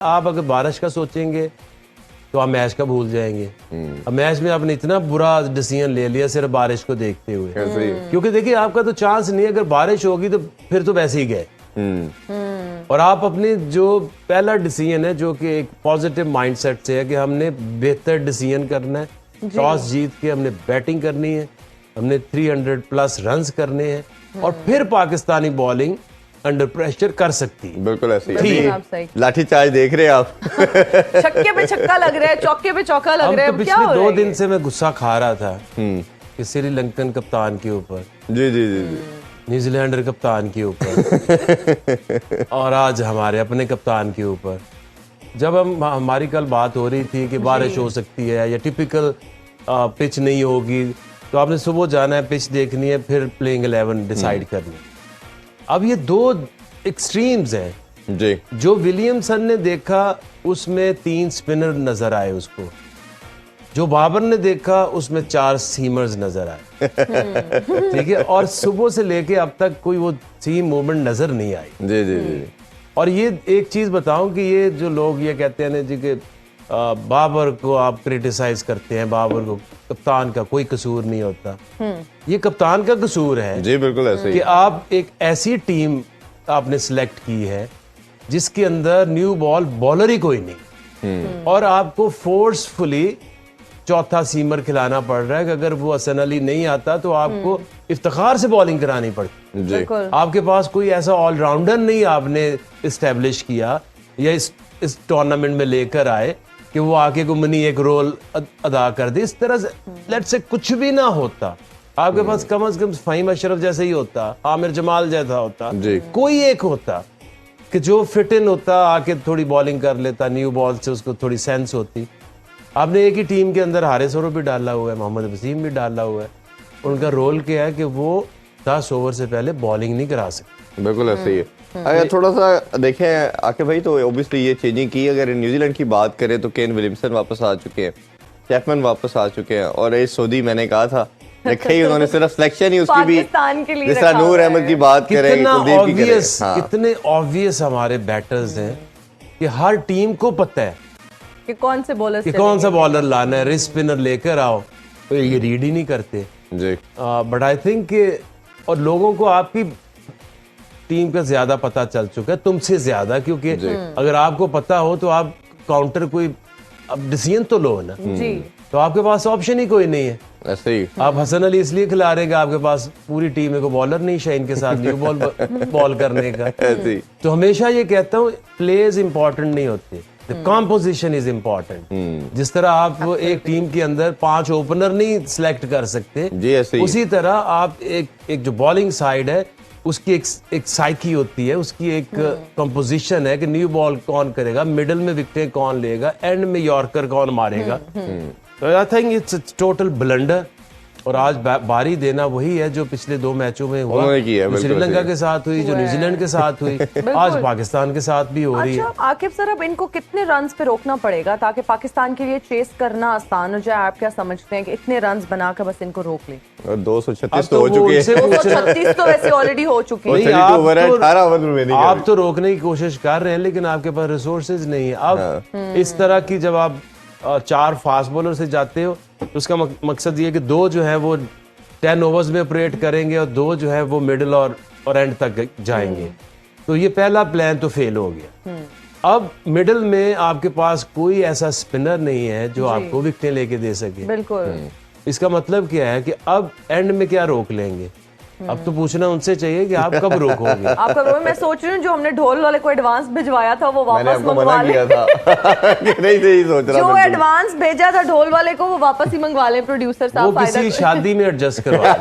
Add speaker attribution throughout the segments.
Speaker 1: آپ اگر بارش کا سوچیں گے تو آپ میچ کا بھول جائیں گے. اب میچ میں آپ نے اتنا برا ڈیسیژن لے لیا صرف بارش کو دیکھتے ہوئے, کیونکہ دیکھیے آپ کا تو چانس نہیں ہے. اگر بارش ہوگی تو پھر تو ویسے ہی گئے. اور آپ اپنے جو پہلا ڈیسیژن ہے جو کہ ایک پازیٹیو مائنڈ سیٹ سے ہے کہ ہم نے بہتر ڈیسیژن کرنا ہے, ٹاس جیت کے ہم نے بیٹنگ کرنی ہے, ہم نے 300+ رنز کرنے ہیں, اور پھر پاکستانی بالنگ انڈر پریشر کر سکتی ہے.
Speaker 2: بالکل ایسے ہی. لاٹھی چارج دیکھ رہے ہیں آپ,
Speaker 3: چھکے پہ چھکا لگ رہا ہے, چوکے پہ چوکا لگ رہا ہے.
Speaker 1: پچھلے 2 دن سے میں غصہ کھا رہا تھا کہ سری لنکن کپتان کے اوپر,
Speaker 2: جی جی جی
Speaker 1: نیوزی لینڈر کپتان کے اوپر, اور آج ہمارے اپنے کپتان کے اوپر. جب ہماری کل بات ہو رہی تھی کہ بارش ہو سکتی ہے یا ٹپیکل پچ نہیں ہوگی, تو آپ نے صبح جانا ہے, پچ دیکھنی ہے, پھر پلینگ 11 ڈیسائیڈ کرنی ہے. اب یہ 2 ایکسٹریمز ہیں
Speaker 2: جی.
Speaker 1: جو ولیمسن نے دیکھا اس میں 3 سپنر نظر آئے اس کو, جو بابر نے دیکھا اس میں 4 سیمرز نظر آئے. ٹھیک ہے, اور صبح سے لے کے اب تک کوئی وہ سیم موومنٹ نظر نہیں آئی.
Speaker 2: جی جی جی.
Speaker 1: اور یہ ایک چیز بتاؤں کہ یہ جو لوگ یہ کہتے ہیں جی کہ بابر کو آپ کریٹیسائز کرتے ہیں, بابر کو, کپتان کا کوئی قصور نہیں ہوتا. یہ کپتان کا قصور ہے.
Speaker 2: جی بالکل ایسے
Speaker 1: کہ آپ ایک ایسی ٹیم آپ نے سلیکٹ کی ہے جس کے اندر نیو بال بالر ہی کوئی نہیں, اور آپ کو فورسفلی چوتھا سیمر کھلانا پڑ رہا ہے کہ اگر وہ حسن علی نہیں آتا تو آپ کو افتخار سے بالنگ کرانی پڑتی.
Speaker 2: جی.
Speaker 1: آپ کے پاس کوئی ایسا آل راؤنڈر نہیں آپ نے اسٹیبلش کیا یا اس ٹورنامنٹ میں لے کر آئے کہ وہ آگے کو منی ایک رول ادا کر دے. اس طرح سے لیٹ سے کچھ بھی نہ ہوتا, آپ کے پاس کم از کم فہیم اشرف جیسا ہی ہوتا, عامر جمال جیسا ہوتا, کوئی ایک ہوتا کہ جو فٹ ان ہوتا, آ کے تھوڑی بالنگ کر لیتا, نیو بال سے اس کو تھوڑی سینس ہوتی. آپ نے ایک ہی ٹیم کے اندر حارث اورو بھی ڈالا ہوا ہے, محمد وسیم بھی ڈالا ہوا ہے. ان کا رول کیا ہے کہ وہ 10 اوور سے پہلے بالنگ نہیں کرا سکتے.
Speaker 2: بالکل ایسے ہی ہے. اگر تھوڑا سا دیکھیں عاقب بھائی تو اوبیسلی یہ چینجنگ کی. اگر نیوزی لینڈ کی بات کریں تو کین ولیمسن واپس آ چکے ہیں, چیپمن واپس آ چکے ہیں, اور یہ سعودی میں نے کہا تھا رکھے ہی انہوں نے, صرف سلیکشن ہی اس کی بھی, جس طرح نور احمد کی بات کریں,
Speaker 1: کتنے آبویس ہمارے بیٹرز ہیں کہ ہر ٹیم کو پتہ ہے
Speaker 3: کہ کون سے بولر
Speaker 1: کہ کون سا بالر لانا ہے, ریس اسپنر لے کر آؤ, تو یہ ریڈ ہی نہیں کرتے.
Speaker 2: جی.
Speaker 1: بٹ آئی تھنک کہ اور لوگوں کو آپ کی ٹیم کا زیادہ پتہ چل چکا ہے تم سے زیادہ, کیونکہ اگر آپ کو پتہ ہو تو آپ کاؤنٹر کوئی اب ڈیسیژن تو لو نا, تو آپ کے پاس آپشن ہی کوئی نہیں ہے.
Speaker 2: ایسے ہی
Speaker 1: آپ حسن علی اس لیے کھلا رہے ہیں کہ آپ کے پاس پوری ٹیم ہے, کو بالر نہیں شاہین کے ساتھ نیو بال کرنے کا. تو ہمیشہ یہ کہتا ہوں پلیز امپورٹنٹ نہیں ہوتے, کمپوزیشن از امپورٹنٹ. جس طرح آپ ایک ٹیم کے اندر 5 اوپنر نہیں سلیکٹ کر سکتے, اسی طرح آپ ایک جو بالنگ سائیڈ ہے اس کی ایک سائیکی ہوتی ہے, اس کی ایک کمپوزیشن ہے کہ نیو بال کون کرے گا, مڈل میں وکٹیں کون لے گا, اینڈ میں یارکر کون مارے گا. I think it's total blunder. اور آج باری دینا وہی ہے جو پچھلے 2 میچوں میں ہوا, سری لنکا کے ساتھ ہوئی, جو نیوزی لینڈ کے ساتھ ہوئی, آج پاکستان کے ساتھ بھی ہو رہی ہے.
Speaker 3: عاقب سر اب ان کو کتنے رنز پہ روکنا پڑے گا تاکہ پاکستان کے لیے چیس کرنا آسان ہو جائے؟ آپ کیا سمجھتے ہیں کہ اتنے رنز بنا کر بس ان کو روک لیں؟
Speaker 2: 236 تو ہو چکے ہیں,
Speaker 3: 236 تو ویسے آلریڈی ہو چکے ہیں.
Speaker 1: آپ تو روکنے کی کوشش کر رہے ہیں لیکن آپ کے پاس ریسورسز نہیں ہے. اب اس طرح کی جب آپ 4 فاسٹ بولر سے جاتے ہو تو اس کا مقصد یہ ہے کہ 2 جو ہے وہ 10 اوورز میں آپریٹ کریں گے اور 2 جو ہے وہ مڈل اور اینڈ تک جائیں گے. تو یہ پہلا پلان تو فیل ہو گیا. اب مڈل میں آپ کے پاس کوئی ایسا سپنر نہیں ہے جو آپ کو وکٹیں لے کے دے سکے.
Speaker 3: بالکل.
Speaker 1: اس کا مطلب کیا ہے کہ اب اینڈ میں کیا روک لیں گے؟ اب تو پوچھنا ان سے چاہیے کہ آپ کب روکو گے.
Speaker 3: آپ کب روکو؟ میں سوچ رہی ہوں جو ہم نے ڈھول والے کو ایڈوانس بھجوایا تھا وہ واپس منگوا لیں. جو ایڈوانس بھیجا تھا ڈھول والے کو وہ واپس ہی منگوا لیں. پروڈیوسر صاحب
Speaker 1: وہ کسی شادی میں ایڈجسٹ کروا لیں.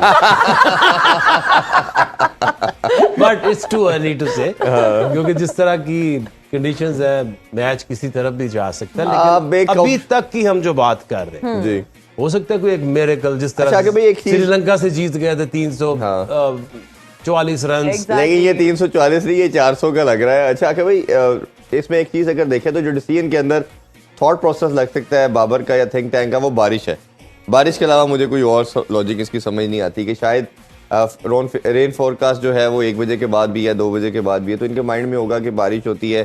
Speaker 1: But it's too early to say, کیونکہ جس طرح کی کنڈیشنز ہیں میچ کسی طرف بھی جا سکتا ہے, لیکن ابھی تک کی ہم جو بات کر رہے ہیں
Speaker 2: جی
Speaker 1: ہو سکتا ہے کوئی ایک میریکل, جس طرح سری لنکا سے جیت گئے تھے 344 رنز,
Speaker 2: لیکن یہ 344 نہیں, یہ 400 کا لگ رہا ہے. اچھا کہ بھائی اس میں ایک چیز اگر دیکھیں تو جو ڈیسیژن کے اندر تھاٹ پروسیس لگ سکتا ہے بابر کا یا تھنک ٹینک کا, وہ بارش ہے. بارش کے علاوہ مجھے کوئی اور لاجک اس کی سمجھ نہیں آتی کہ شاید رین فورکاسٹ جو ہے وہ 1 بجے کے بعد بھی یا 2 بجے کے بعد بھی ہے, تو ان کے مائنڈ میں ہوگا کہ بارش ہوتی ہے